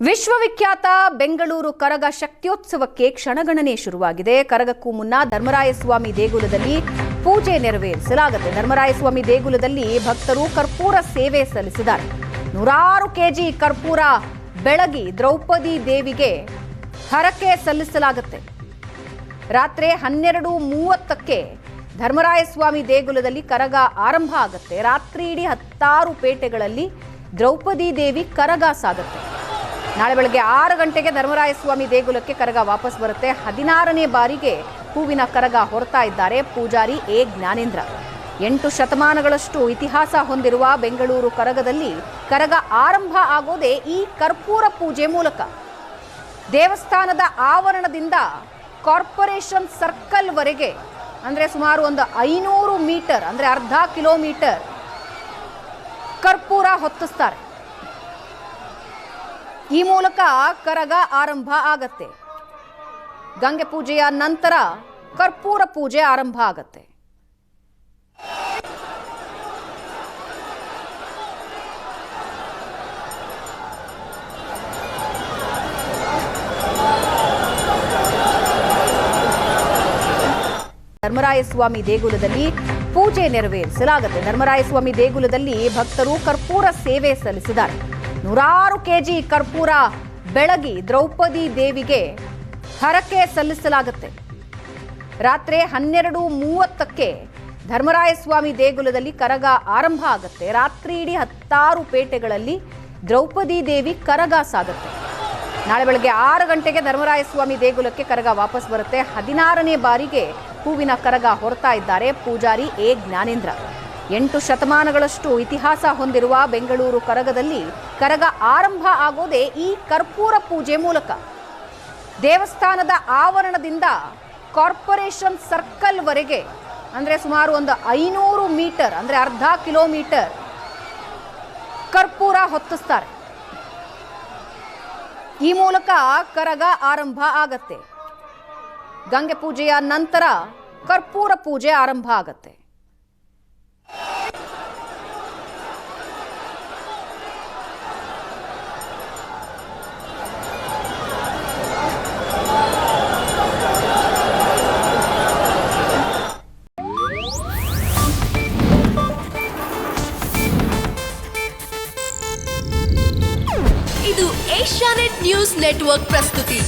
ವಿಶ್ವವಿಖ್ಯಾತ ಬೆಂಗಳೂರು ಕರಗ ಶಕ್ತ್ಯೋತ್ಸವಕ್ಕೆ ಕ್ಷಣಗಣನೆ ಶುರುವಾಗಿದೆ. ಕರಗಕ್ಕೂ ಮುನ್ನ ಧರ್ಮರಾಯಸ್ವಾಮಿ ದೇಗುಲದಲ್ಲಿ ಪೂಜೆ ನೆರವೇರಿಸಲಾಗುತ್ತೆ. ಧರ್ಮರಾಯಸ್ವಾಮಿ ದೇಗುಲದಲ್ಲಿ ಭಕ್ತರು ಕರ್ಪೂರ ಸೇವೆ ಸಲ್ಲಿಸಿದ್ದಾರೆ. 100 ಕೆಜಿ ಕರ್ಪೂರ ಬೆಳಗಿ ದ್ರೌಪದಿ ದೇವಿಗೆ ಹರಕೆ ಸಲ್ಲಿಸಲಾಗುತ್ತೆ. ರಾತ್ರಿ 12:30ಕ್ಕೆ ಧರ್ಮರಾಯಸ್ವಾಮಿ ದೇಗುಲದಲ್ಲಿ ಕರಗ ಆರಂಭ ಆಗುತ್ತೆ. ರಾತ್ರಿ ಇಡೀ 10 ಪೇಟೆಗಳಲ್ಲಿ ದ್ರೌಪದಿ ದೇವಿ ಕರಗ ಸಾಗುತ್ತೆ. ನಾಳೆ ಬೆಳಗ್ಗೆ 6 ಗಂಟೆಗೆ ಧರ್ಮರಾಯಸ್ವಾಮಿ ದೇಗುಲಕ್ಕೆ ಕರಗ ವಾಪಸ್ ಬರುತ್ತೆ. 16ನೇ ಬಾರಿಗೆ ಹೂವಿನ ಕರಗ ಹೊರತಾ ಇದ್ದಾರೆ ಪೂಜಾರಿ ಎ ಜ್ಞಾನೇಂದ್ರ. 8 ಶತಮಾನಗಳಷ್ಟು ಇತಿಹಾಸ ಹೊಂದಿರುವ ಬೆಂಗಳೂರು ಕರಗದಲ್ಲಿ ಕರಗ ಆರಂಭ ಆಗೋದೇ ಈ ಕರ್ಪೂರ ಪೂಜೆ ಮೂಲಕ. ದೇವಸ್ಥಾನದ ಆವರಣದಿಂದ ಕಾರ್ಪೊರೇಷನ್ ಸರ್ಕಲ್ ವರೆಗೆ ಅಂದ್ರೆ ಸುಮಾರು ಒಂದು 500 ಮೀಟರ್ ಅಂದ್ರೆ ಅರ್ಧ ಕಿಲೋಮೀಟರ್ ಕರ್ಪೂರ ಹೊತ್ತಿಸ್ತಾರೆ. ಈ ಮೂಲಕ ಕರಗ ಆರಂಭ ಆಗತ್ತೆ. ಗಂಗೆ ಪೂಜೆಯ ನಂತರ ಕರ್ಪೂರ ಪೂಜೆ ಆರಂಭ ಆಗತ್ತೆ. ಧರ್ಮರಾಯಸ್ವಾಮಿ ದೇಗುಲದಲ್ಲಿ ಪೂಜೆ ನೆರವೇರಿಸಲಾಗುತ್ತೆ. ಧರ್ಮರಾಯಸ್ವಾಮಿ ದೇಗುಲದಲ್ಲಿ ಭಕ್ತರು ಕರ್ಪೂರ ಸೇವೆ ಸಲ್ಲಿಸಿದ್ದಾರೆ. 100 ಕೆಜಿ ಕರ್ಪೂರ ಬೆಳಗಿ ದ್ರೌಪದಿ ದೇವಿಗೆ ಹರಕೆ ಸಲ್ಲಿಸಲಾಗುತ್ತೆ. ರಾತ್ರಿ 12:30ಕ್ಕೆ ಧರ್ಮರಾಯಸ್ವಾಮಿ ದೇಗುಲದಲ್ಲಿ ಕರಗ ಆರಂಭ ಆಗುತ್ತೆ. ರಾತ್ರಿ ಇಡೀ 10 ಪೇಟೆಗಳಲ್ಲಿ ದ್ರೌಪದಿ ದೇವಿ ಕರಗ ಸಾಗುತ್ತೆ. ನಾಳೆ ಬೆಳಗ್ಗೆ 6 ಗಂಟೆಗೆ ಧರ್ಮರಾಯಸ್ವಾಮಿ ದೇಗುಲಕ್ಕೆ ಕರಗ ವಾಪಸ್ ಬರುತ್ತೆ. 16ನೇ ಬಾರಿಗೆ ಹೂವಿನ ಕರಗ ಹೊರತಾ ಇದ್ದಾರೆ ಪೂಜಾರಿ ಎ ಜ್ಞಾನೇಂದ್ರ. 8 ಶತಮಾನಗಳಷ್ಟು ಇತಿಹಾಸ ಹೊಂದಿರುವ ಬೆಂಗಳೂರು ಕರಗದಲ್ಲಿ ಕರಗ ಆರಂಭ ಆಗೋದೇ ಈ ಕರ್ಪೂರ ಪೂಜೆ ಮೂಲಕ. ದೇವಸ್ಥಾನದ ಆವರಣದಿಂದ ಕಾರ್ಪೊರೇಷನ್ ಸರ್ಕಲ್ ವರೆಗೆ ಅಂದ್ರೆ ಸುಮಾರು ಒಂದು 500 ಮೀಟರ್ ಅಂದ್ರೆ ಅರ್ಧ ಕಿಲೋಮೀಟರ್ ಕರ್ಪೂರ ಹೊತ್ತಿಸ್ತಾರೆ. ಈ ಮೂಲಕ ಕರಗ ಆರಂಭ ಆಗತ್ತೆ. ಗಂಗೆ ಪೂಜೆಯ ನಂತರ ಕರ್ಪೂರ ಪೂಜೆ ಆರಂಭ ಆಗತ್ತೆ. ಇದು ಏಷ್ಯಾನೆಟ್ ನ್ಯೂಸ್ ನೆಟ್ವರ್ಕ್ ಪ್ರಸ್ತುತಿ.